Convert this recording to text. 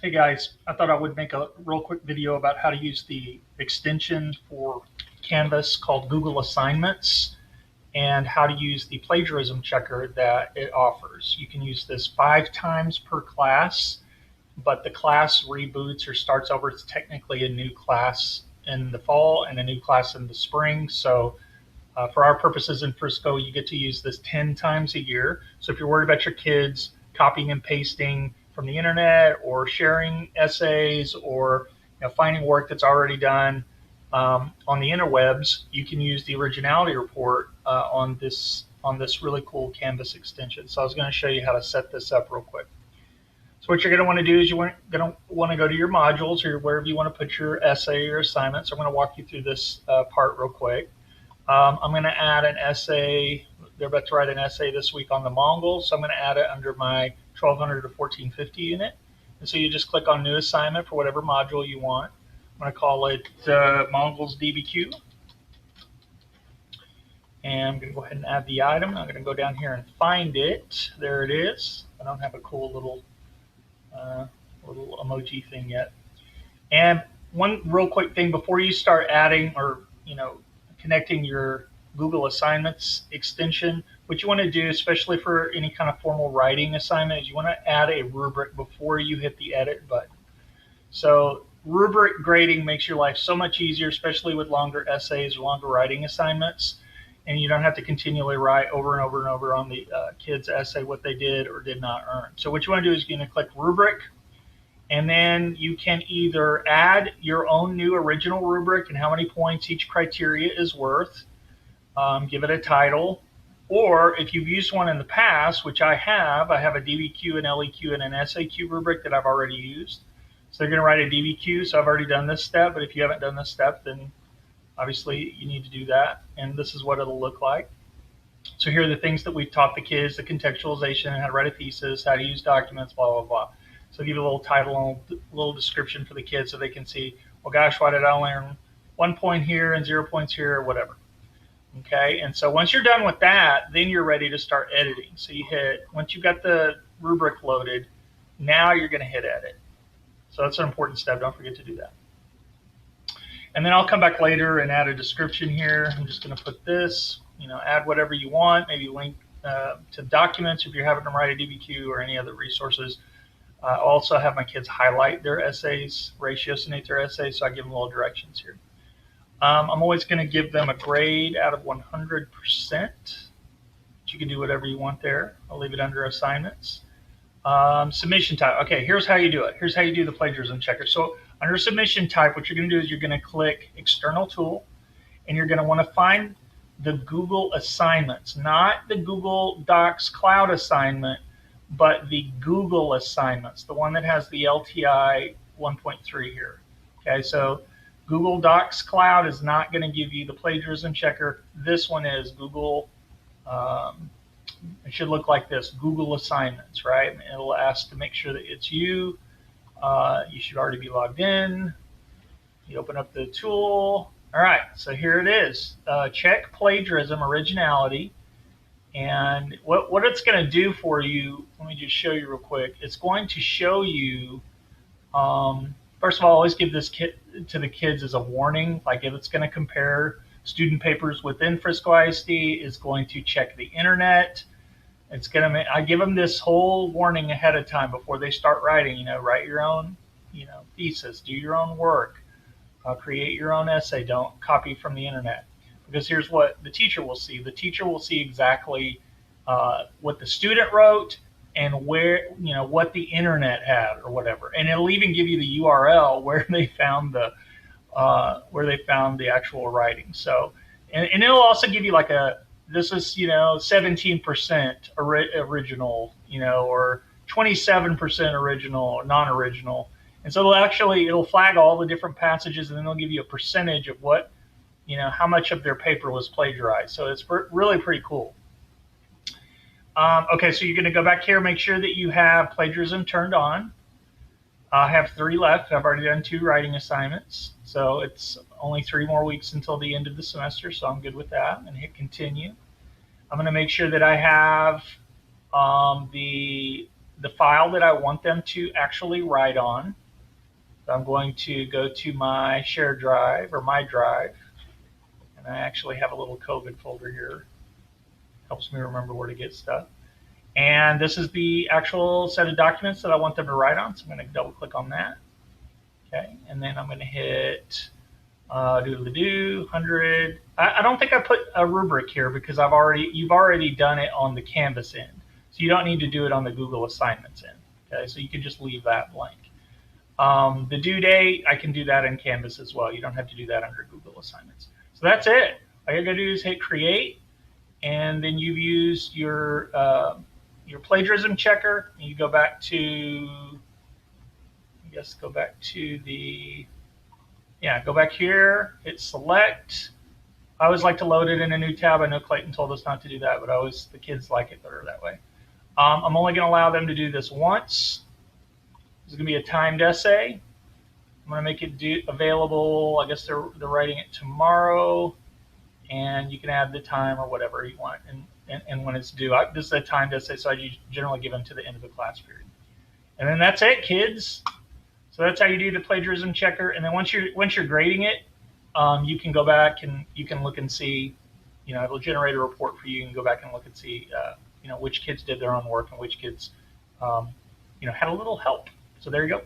Hey guys, I thought I would make a real quick video about how to use the extension for Canvas called Google Assignments and how to use the plagiarism checker that it offers. You can use this 5 times per class, but the class reboots or starts over. It's technically a new class in the fall and a new class in the spring. So for our purposes in Frisco, you get to use this 10 times a year. So if you're worried about your kids copying and pasting from the internet or sharing essays or finding work that's already done on the interwebs, you can use the originality report on this really cool Canvas extension. So I was going to show you how to set this up real quick. So what you're going to want to do is you're going to want to go to your modules or wherever you want to put your essay or assignment. So I'm going to walk you through this part real quick. I'm going to add an essay. They're about to write an essay this week on the Mongols, so I'm going to add it under my 1200 to 1450 unit. And so you just click on New Assignment for whatever module you want. I'm going to call it Mongols DBQ. And I'm going to go ahead and add the item. I'm going to go down here and find it. There it is. I don't have a cool little emoji thing yet. And one real quick thing before you start adding or connecting your Google Assignments extension, what you want to do, especially for any kind of formal writing assignment, is you want to add a rubric before you hit the edit button. So rubric grading makes your life so much easier, especially with longer essays or longer writing assignments, and you don't have to continually write over and over and over on the kid's essay what they did or did not earn. So what you want to do is you're going to click rubric, and then you can either add your own new original rubric and how many points each criteria is worth, give it a title, or if you've used one in the past, which I have a DBQ, an LEQ, and an SAQ rubric that I've already used. So they're going to write a DBQ, so I've already done this step, but if you haven't done this step, then obviously you need to do that, and this is what it'll look like. So here are the things that we've taught the kids: the contextualization, how to write a thesis, how to use documents, blah, blah, blah. So give you a little title and a little description for the kids so they can see, well, gosh, why did I learn 1 point here and 0 points here or whatever. Okay, and so once you're done with that, then you're ready to start editing. So you hit, once you've got the rubric loaded, now you're going to hit edit. So that's an important step. Don't forget to do that. And then I'll come back later and add a description here. I'm just going to put this, add whatever you want, maybe link to documents if you're having them write a DBQ or any other resources. I also have my kids highlight their essays, ratiocinate their essays, so I give them little directions here. I'm always going to give them a grade out of 100%. You can do whatever you want there. I'll leave it under assignments. Submission type. Okay, here's how you do it. Here's how you do the plagiarism checker. So under submission type, what you're going to do is you're going to click External Tool, and you're going to want to find the Google Assignments, not the Google Docs Cloud assignment, but the Google Assignments, the one that has the LTI 1.3 here. Okay, so Google Docs Cloud is not going to give you the plagiarism checker. This one is Google. It should look like this: Google Assignments, right? And it'll ask to make sure that it's you. You should already be logged in. You open up the tool. All right, so here it is. Check plagiarism originality. And what it's going to do for you, let me just show you real quick. It's going to show you, first of all, always give this kit to the kids as a warning. Like if it's going to compare student papers within Frisco ISD, it's going to check the internet. It's going to I give them this whole warning ahead of time before they start writing. Write your own, thesis, do your own work, create your own essay. Don't copy from the internet. Because here's what the teacher will see. The teacher will see exactly what the student wrote and where, what the internet had or whatever. And it'll even give you the URL where they found the actual writing. So, and it'll also give you like this is 17% original, or 27% original or non-original. And so it'll flag all the different passages, and then they'll give you a percentage of what, how much of their paper was plagiarized. So it's really pretty cool. Okay, so you're going to go back here, make sure that you have plagiarism turned on. I have 3 left. I've already done 2 writing assignments. So it's only 3 more weeks until the end of the semester, so I'm good with that. And hit continue. I'm going to make sure that I have the the file that I want them to actually write on. So I'm going to go to my shared drive or my drive, and I actually have a little COVID folder here. Helps me remember where to get stuff. And this is the actual set of documents that I want them to write on. So I'm going to double click on that. Okay, and then I'm going to hit doodle-doo, 100. I don't think I put a rubric here because you've already done it on the Canvas end. So you don't need to do it on the Google Assignments end. Okay, so you can just leave that blank. The due date, I can do that in Canvas as well. You don't have to do that under Google Assignments. So that's it. All you got to do is hit create, and then you've used your plagiarism checker. And you go back to, I guess, go back here, hit select. I always like to load it in a new tab. I know Clayton told us not to do that, but the kids like it better that way. I'm only going to allow them to do this once. This is going to be a timed essay. I'm going to make it available. I guess they're writing it tomorrow, and you can add the time or whatever you want, and when it's due. This is a timed essay, so I generally give them to the end of the class period. And then that's it, kids. So that's how you do the plagiarism checker. And then once you're grading it, you can go back and you can look and see. It'll generate a report for you. You can go back and look and see, which kids did their own work and which kids, had a little help. So there you go.